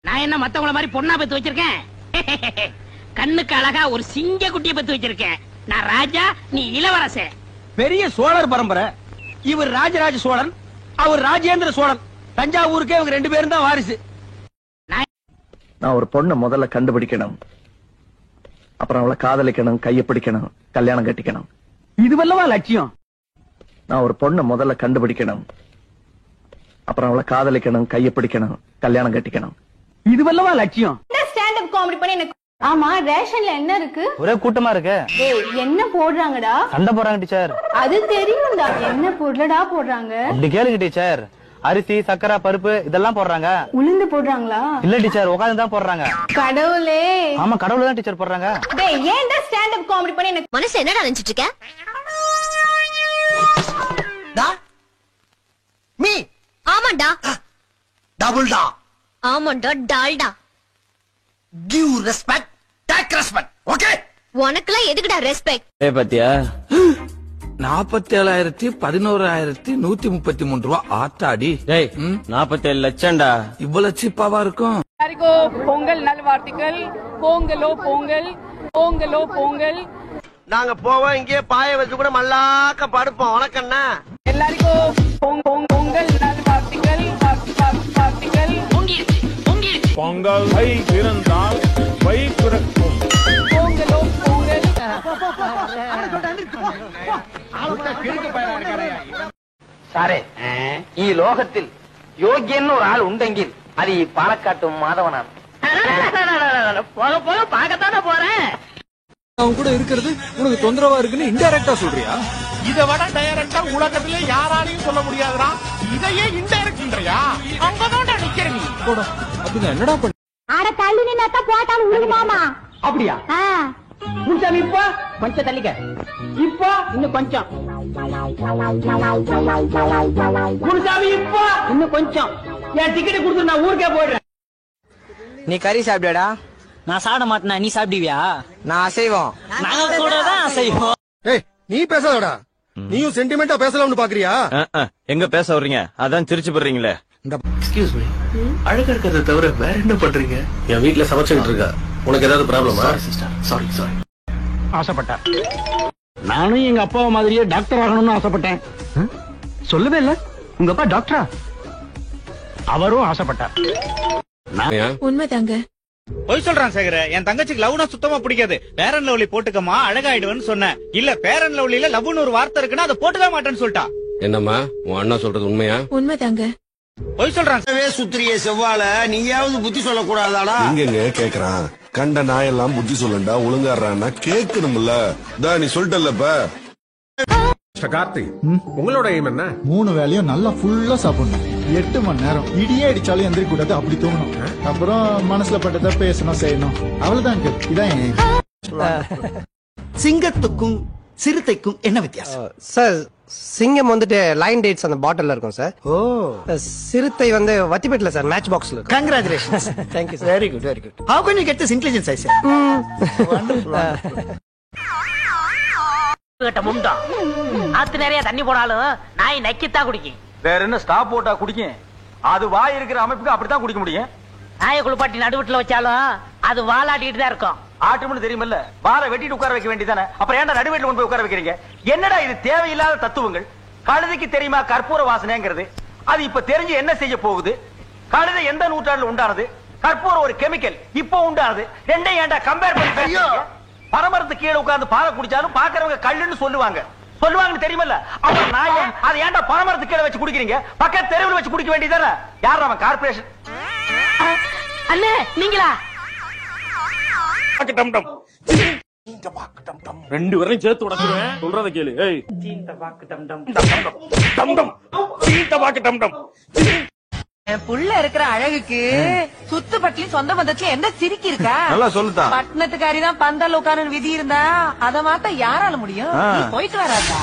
நான் என்ன மத்தவங்கள மாதிரி பொண்ணா பெத்து வச்சிருக்கேன்? கண்ணுக்கு அழகா ஒரு சிங்க குட்டியை பெத்து வச்சிருக்கேன். நான் ராஜா, நீ இளவரசன். பெரிய சோழர் பரம்பரை. இவர் ராஜராஜ சோழன், அவர் ராஜேந்திர சோழன். தஞ்சாவூருக்கே இவங்க 2 பேரும் தான் வாரிசு. நான் ஒரு பொண்ணை முதல்ல கண்டுபிடிக்கணும், அப்புறம் அவளை காதலிக்கணும், கைய பிடிக்கணும், கல்யாணம் கட்டிக்கணும். இதுவல்லவா லட்சியம்? நான் ஒரு பொண்ணை முதல்ல கண்டுபிடிக்கணும், அப்புறம் அவளை காதலிக்கணும், கைய பிடிக்கணும், கல்யாணம் கட்டிக்கணும். இதுவல்லவா லட்சியம்? ஸ்டாண்ட் அப் காமெடி பண்ணி எனக்கு. ஆமா, ரேஷன்ல என்ன இருக்கு? ஒரே கூட்டமா இருக்கு. என்ன போடுறாங்கடா? சண்டை போடுறாங்க டீச்சர். அது தெரியும்டா. என்ன பொருளடா போடுறாங்க? அப்படி கேளுங்க டீச்சர். அரிசி, சக்கரை, பருப்பு இதெல்லாம் போடுறாங்க. உளுந்து போடுறாங்களா? இல்ல டீச்சர், உட்கார்ந்து தான் போடுறாங்க. கடவுளே. ஆமா, கடவுளே தான் டீச்சர் போடுறாங்க. டேய், ஏன்டா ஸ்டாண்ட் அப் காமெடி பண்ணி எனக்கு மனசு என்னடா நினைச்சிட்டு இருக்க? டா மீ ஆமாண்டா. டபுள் டா. ஆமாண்டா, Dalda. Give respect, take respect. Okay? உனக்குலாம் எதுக்குடா ரெஸ்பெக்ட்? பாத்தியா 47,11,133 ரூபா ஆத்தாடி. 47 லட்சம்டா. இவ்வளவு சீப்பாவா இருக்கும்? பொங்கல் நல்வாழ்த்துக்கள். பொங்கலோ பொங்கல், பொங்கலோ பொங்கல். நாங்க போவோம், இங்கே பாய வச்சு கூட மல்லாக்க படுப்போம். வணக்கண்ணா. எல்லாருக்கும் பொங்கல் நல்வாழ்த்துக்கள். வாழ்த்துக்கள். பொங்கல் வை பிறந்தால் வை பிறக்கும். பொங்கலோ பொங்கல். സാറേ, ഈ ലോകത്തിൽ യോഗ്യൻ ഒരു ആൾ ഉണ്ടെങ്കിൽ അത് ഈ പാലക്കാട്ടും മാധവനാണ്. போக போக பார்க்கத்தானே போறேன். அவன் கூட இருக்கிறது உனக்கு தொந்தரவா இருக்குன்னு இன்டைரக்டா சொல்றியா? இதை விட டைரக்டா உலகத்துல யாராலையும் சொல்ல முடியாதுடா. இதையே இன்டைரக்ட்ன்றியா? அங்கதான் நிக்கிற நீ. போடா, அப்படின்னா என்னடா பண்ண? அட தள்ளி நின்னாத்தான் போட்டாலும் உழுகுமாமா. அப்படியா? முன்சாமி, இப்போ கொஞ்சம் தள்ளிக்க. இப்போ இன்னும் கொஞ்சம். முன்சாமி, இப்போ இன்னும் கொஞ்சம். என் டிக்கெட் கொடுத்து நான் ஊருக்கே போயிடுறேன். நீ கறி சாப்பிடுடா. நான் சாப்பிட மாட்டேனா? நீ சாப்பிடுவியா? நான் அசைவோம். நாங்க கூட தான் அசைவோம். ஏய், நீ பேசாதடா. நீயும் சென்டிமெண்டா பேசலாம்னு பாக்குறியா? எங்க பேச வர்றீங்க? அதான் திருச்சி போடுறீங்களே. எக்ஸ்கியூஸ் மீ, அழகா இருக்கிறத தவிர வேற என்ன பண்றீங்க? என் வீட்டுல சமைச்சுக்கிட்டு இருக்கா. உனக்கு ஏதாவது ப்ராப்ளமா? சாரி. ஆசைப்பட்டேன். நானும் எங்க அப்பா மாதிரியே டாக்டர் ஆகணும்னு ஆசைப்பட்டேன். சொல்லவே இல்ல, உங்க அப்பா டாக்டரா? அவரும் ஆசைப்பட்டார். உண்மைதாங்க. போய் சொல்றான் சேகர. என் தங்கச்சிக்கு லவ்னா சுத்தமா பிடிக்காது. பேரன் லவ்லி போட்டுக்கமா, அழகாயிடுவேன்னு சொன்னேன். இல்ல, பேரன் லவ்லில லவ்னு ஒரு வார்த்தை இருக்குன்னா அதை போட்டுக்க மாட்டேன்னு சொல்லிட்டா. என்னம்மா, உன் அண்ணா சொல்றது உண்மையா? உண்மைதாங்க. போய் சொல்றான். சுத்திரிய செவ்வாழ நீயாவது புத்தி சொல்ல கூடாதாடா? இங்க கேக்குறான். கண்ட நாயெல்லாம் புத்தி சொல்லண்டா, ஒழுங்காடுறான்னா கேட்கணும்ல. நீ சொல்லிட்டல்லப்ப. கார்த்தி, உங்களோட எய்ம் என்ன? 3 வேளையும் நல்லா ஃபுல்லா சாப்பிடணும். 8 மணி நேரம் இடியே அடிச்சாலும் எந்திரிக்க கூடாது, அப்படி தூங்கணும். அப்புறம் மனசுல பட்டதை பேசணும், செய்யணும். அவ்வளவுதான். இதான் சிங்கத்துக்கும் சிறுத்தைக்கும் என்ன வித்தியாசம்? சார், சிங்கம் வந்துட்டு லைன் டேட்ஸ் அந்த பாட்டில்ல இருக்கும் சார். ஓ, சிறுத்தை வந்து வத்திப்பேட்ல சார், மேட்ச் பாக்ஸ்ல இருக்கும். Congratulations. Thank you sir. Very good, very good. How can you get this intelligence, I say? முண்டா ஆத்து நிறைய தண்ணி போனாலும் நாய் நக்கித்தான் குடிக்கும். வேற என்ன ஸ்டாப் போட்டா குடிக்கும்? அது வாய் இருக்கிற அமைப்புக்கு அப்படித்தான் குடிக்க முடியும். நாயை குளிப்பாட்டி நடுவீட்டுல வச்சாலும் அது வாலாட்டிட்டு தான் இருக்கும். ஆட்டுமுன்னு தெரியுமல்ல, வார வெட்டிட்டு உட்கார வைக்க வேண்டியதானே. அப்புறம் ஏன்டா நடுவீட்டுல கொண்டு போய் உட்கார வைக்கிறீங்க? என்னடா இது தேவையில்லாத தத்துவங்கள்? கழுதைக்கு தெரியுமா கற்பூர வாசனைங்கிறது? அது இப்ப தெரிஞ்சு என்ன செய்ய போகுது? கழுதை எந்த நூற்றாண்டுல உண்டானது? கற்பூரம் ஒரு கெமிக்கல், இப்போ உண்டானது. ரெண்டையும் ஏன்டா கம்பேர் பண்ணி பேசுறீங்க? பரமரத்து கீழே உட்கார்ந்து பாலை குடிச்சாலும் பாக்குறவங்க கல்லுன்னு சொல்லுவாங்கன்னு தெரியுமல்ல. அப்புறம் நாய அதை ஏன்டா பரமரத்து கீழே வச்சு குடிக்கிறீங்க? பக்கத்து தெருவில் வச்சு குடிக்க வேண்டியதானே? யார் அவன்? கார்பரேஷன். அண்ணே, நீங்களா? 2 வரையும் சேர்த்து உடச்சிருவேன். சொல்றத கேளு. ஏய், என் புள்ள இருக்கிற அழகுக்கு சுத்து பட்லி சொந்த பந்தத்துல எந்த சிரிக்கி இருக்கா? நல்லா சொல்லுதா. பட்டணத்துக்காரிதான் பந்தல் உட்கார்ந்து விதி இருந்தா அதை மாத்த யாரால முடியும்? நீ போயிட்டு வராதா?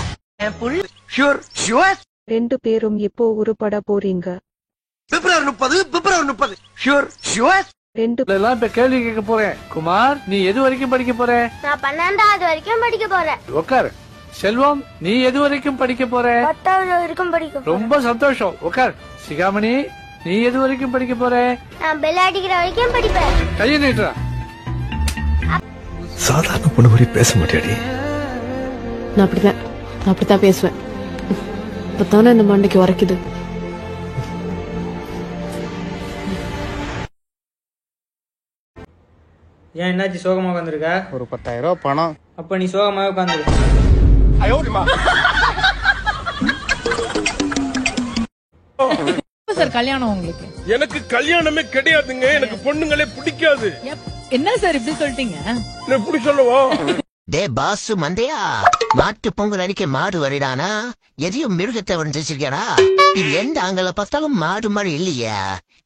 என் புள்ள ஷூர் ஷூர். 2 பேரும் எப்போ உருப்பட போறீங்க? பிப்ரவரி 30. Sure sure. 2 எல்லாம் இப்ப கேள்வி கேட்க போறேன். குமார், நீ எது வரைக்கும் படிக்க போற? நான் 12வது வரைக்கும் படிக்க போறேன். உட்கார். செல்வம், நீ எது வரைக்கும் படிக்க போற? 10வது வரைக்கும் படிக்க போறேன். ரொம்ப சந்தோஷம். உட்கார். சிகாமணி, நீ எது வரைக்கும் படிக்க போற? நான் பெல் அடிக்கிற வரைக்கும் படிப்பேன். கையை நீட்டுறா. சாதாரண பொண்ணு மாதிரி பேச மாட்டியாடி? நான் அப்படித்தான் பேசுவேன். இப்பதானே இந்த மண்டைக்கு உரைக்குது. ஏன் என்னாச்சு சோகமா உட்காந்துருக்க? ஒரு 10,000 ரூபாய் பணம். அப்ப நீ சோகமா உட்காந்துரு. சார் கல்யாணம் உங்களுக்கு? எனக்கு கல்யாணமே கிடையாதுங்க. எனக்கு பொண்ணுங்களே பிடிக்காது. என்ன சார் இப்படி சொல்லிட்டீங்க? எப்படி சொல்லுவோம்? டே பாசு மந்தையா, மாட்டு பொங்கல் அன்னைக்கு மாடு வரிடானா எதையும் மிருகத்தை வந்துச்சிருக்கா? இது எந்த ஆங்கல பார்த்தாலும் மாடு மாதிரி இல்லையா?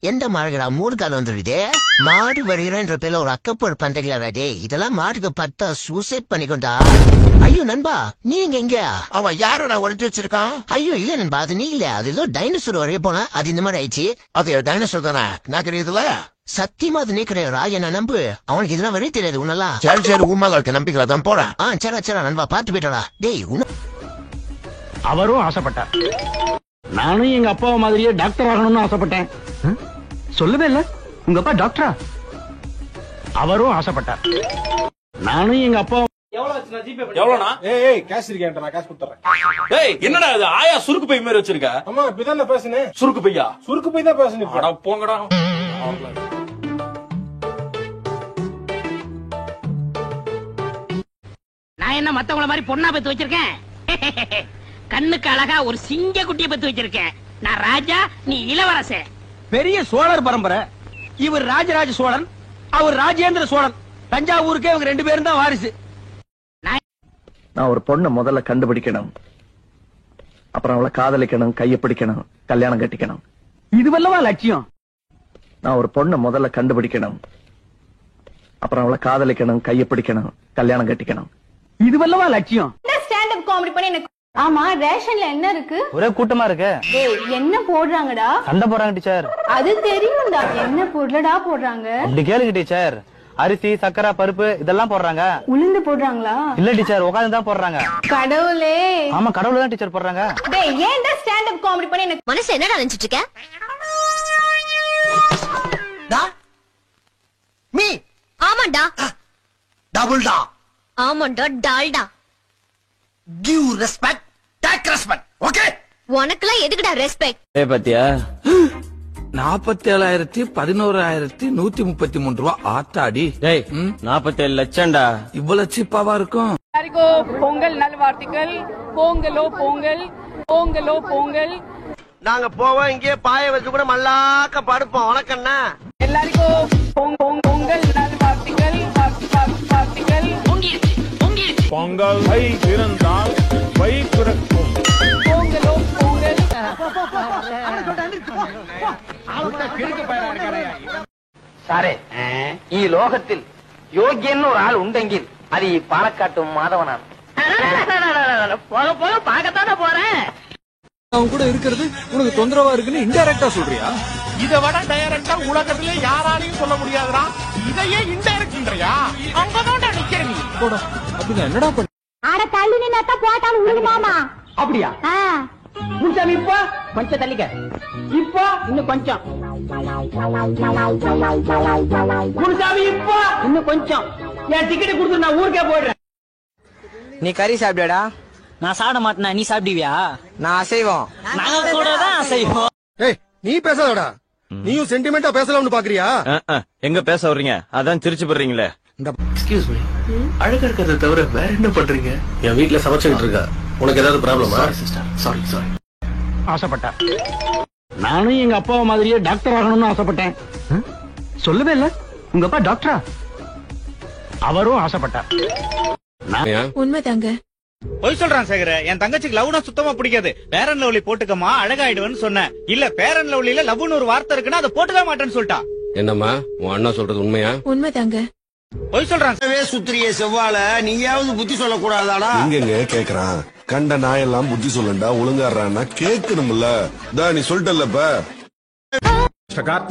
எந்த மாடுகளா 3 காலம் வந்துடுதே? மாடு வருகிறன்ற பேர்ல ஒரு அக்கப்போர் பண்றீங்களா? டே இதெல்லாம் மாட்டுக்கு பத்தா சூசைட் பண்ணிக்கொண்டா. ஐயோ நண்பா, நீங்க எங்க? அவன் யாரோ நான் ஒழிச்சு வச்சிருக்கான். ஐயோ இல்ல நண்பா, அது நீ இல்ல. அது ஏதோ டைனோசர் வரைய போனா அது இந்த மாதிரி ஆயிடுச்சு. அது டைனோசர் தானே? நான் கிடையாதுல. சத்தியமா அது நீ கிடையாதா? என்ன நம்பு. அவனுக்கு இதெல்லாம் வரைய தெரியாது உன்னெல்லாம். சரி உண்மையில இருக்க நம்பிக்கை தான் போறேன். சரா நண்பா பாத்து போயிட்டா. டேய் அவரும் ஆசைப்பட்டார். நானும் எங்க அப்பா மாதிரியே டாக்டர் ஆகணும்னு ஆசைப்பட்டேன். சொல்லவே இல்ல. உங்க அப்பா டாக்டரா? அவரும் ஆசைப்பட்டார். நானும் எங்க அப்பா. எவ்வளவுனா? ஏய் கேஷ் இருக்கேன்டா, நான் கேஷ் கொடுத்துறேன். ஏய் என்னடா இது ஆயா சுருக்கு பை மாதிரி வச்சிருக்க? அம்மா இப்பதான் பேசுனே. சுருக்கு பையா? சுருக்கு பை தான் பேசுனே. அட போங்கடா. நான் என்ன மத்தவங்கள மாதிரி பொண்ணா பெத்து வச்சிருக்கேன்? கண்ணுக்கு அழகா ஒரு சிங்க குட்டியை பெத்து வச்சிருக்கேன். நான் ராஜா, நீ இளவரசன். பெரிய சோழர் பரம்பரை. இவர் ராஜராஜ சோழன், அவர் ராஜேந்திர சோழன். தஞ்சாவூருக்கே இவங்க 2 பேரும் தான் வாரிசு. நான் ஒரு பொண்ணை முதல்ல கண்டுபிடிக்கணும், அப்புறம் அவளை காதலிக்கணும், கையை பிடிக்கணும், கல்யாணம் கட்டிக்கணும். இதுவல்லவா லட்சியம்? நான் ஒரு பொண்ணை முதல்ல கண்டுபிடிக்கணும், அப்புறம் அவளை காதலிக்கணும், கையை பிடிக்கணும், கல்யாணம் கட்டிக்கணும். இதுவல்லவா லட்சியம்? ஸ்டாண்ட் அப் காமெடி பண்ணி எனக்கு. ஆமா ரேஷன்ல என்ன இருக்கு? ஒரே கூட்டமா இருக்கு. டேய் என்ன போடுறாங்கடா? சண்டை போறாங்க டீச்சர். அது தெரியும்டா. என்ன பொருளடா போடுறாங்க? அப்படி கேளுங்க டீச்சர். அரிசி, சக்கரை, பருப்பு இதெல்லாம் போடுறாங்க. உளுந்து போடுறாங்களா? இல்ல டீச்சர், உட்கார்ந்து தான் போடுறாங்க. கடவுளே. ஆமா கடவுளே தான் டீச்சர் போடுறாங்க. டேய் ஏன்டா ஸ்டாண்ட் அப் காமெடி பண்ணி எனக்கு மனசு என்னடா நினைச்சிட்டு இருக்க? மீ ஆமாண்டா. டபுள் டா. ஆமாண்டா Dalda. Give respect, take respect. Okay? உனக்குலாம் எதுக்குடா ரெஸ்பெக்ட்? ஏய் பாத்தியா? 47,11,133 ரூபா ஆத்தாடி. டேய் 47 லட்சம்டா. இவ்வளவு சீப்பாவா இருக்கும்? எல்லாருக்கும் பொங்கல் நல்வாழ்த்துக்கள். பொங்கலோ பொங்கல், பொங்கலோ பொங்கல். நாங்க போவோம் இங்கே பாய வச்சு கூட மல்லாக்க படுப்போம். வணக்கம்ண்ணா. எல்லாருக்கும் பொங்கல் நல்வாழ்த்துக்கள். வாழ்த்துக்கள். பொங்கல் வை பிறந்தால் வை பிறக்கும். பொங்கலோ பொங்கல். சாரே, ഈ ലോകത്തിൽ യോഗ്യൻ ഒരു ആൾ ഉണ്ടെങ്കിൽ അത് ഈ പാലക്കാട്ടും മാധവനാണ്. போக போக பார்க்கத்தானே போறேன். அவன் கூட இருக்கிறது உனக்கு தொந்தரவா இருக்குன்னு இன்டைரக்டா சொல்றியா? இதை விட டைரக்டா உலகத்திலே யாராலையும் சொல்ல முடியாதுடா. இதையே இன்டைரக்ட்ன்றியா? அங்கதான் நிக்கிறேன். போடா. அப்படின்னா என்னடா பண்ண? அட தள்ளி நின்னாத்தா போட்டாலும் உருகுமாமா. அப்படியா? முன்சாமி இப்போ கொஞ்சம் தள்ளிக்க. இப்போ இன்னும் கொஞ்சம். முன்சாமி இப்போ இன்னும் கொஞ்சம். என் டிக்கெட் கொடுத்து நான் ஊருக்கே போயிடுறேன். நீ கறி சாப்பிடுடா. நான் சாப்பிட மாட்டேனா? நீ சாப்பிடுவியா? நான் அசைவோம். நாங்க கூட தான் அசைவோம். ஏய் நீ பேசாதடா. நீயும் சென்டிமெண்டா பேசலாம்னு பாக்குறியா? எங்க பேச வர்றீங்க? அதான் திருச்சி போடுறீங்களே. எக்ஸ்கியூஸ் மீ, அழகா இருக்கிறத தவிர வேற என்ன பண்றீங்க? என் வீட்டுல சமைச்சுக்கிட்டு இருக்கா. உனக்கு ஏதாவது ப்ராப்ளமா? சாரி. ஆசைப்பட்டார். நானும் எங்க அப்பா மாதிரியே டாக்டர் ஆகணும்னு ஆசைப்பட்டேன். சொல்லவே இல்ல. உங்க அப்பா டாக்டரா? அவரும் ஆசைப்பட்டார். உண்மைதாங்க. பொய் சொல்றான் சேகர. என் தங்கச்சிக்கு லவ்னா சுத்தமா பிடிக்காது. பேரன் லவ்லி போட்டுக்கமா அழகாயிடுவேன்னு சொன்னேன். இல்ல பேரன் லவ்லில லவ்னு ஒரு வார்த்தை இருக்குன்னா அதை போட்டுக்க மாட்டேன்னு சொல்லிட்டா. என்னம்மா உன் அண்ணா சொல்றது உண்மையா? உண்மைதாங்க. பொய் சொல்றான். சுத்திரிய செவ்வாழ நீயாவது புத்தி சொல்லக்கூடாதாடா? இங்க கேக்குறான். கண்ட நாயெல்லாம் புத்தி சொல்லண்டா, ஒழுங்காடுறான்னா கேட்கணும்ல. நீ சொல்லிட்டல்லப்ப. கார்த்திக்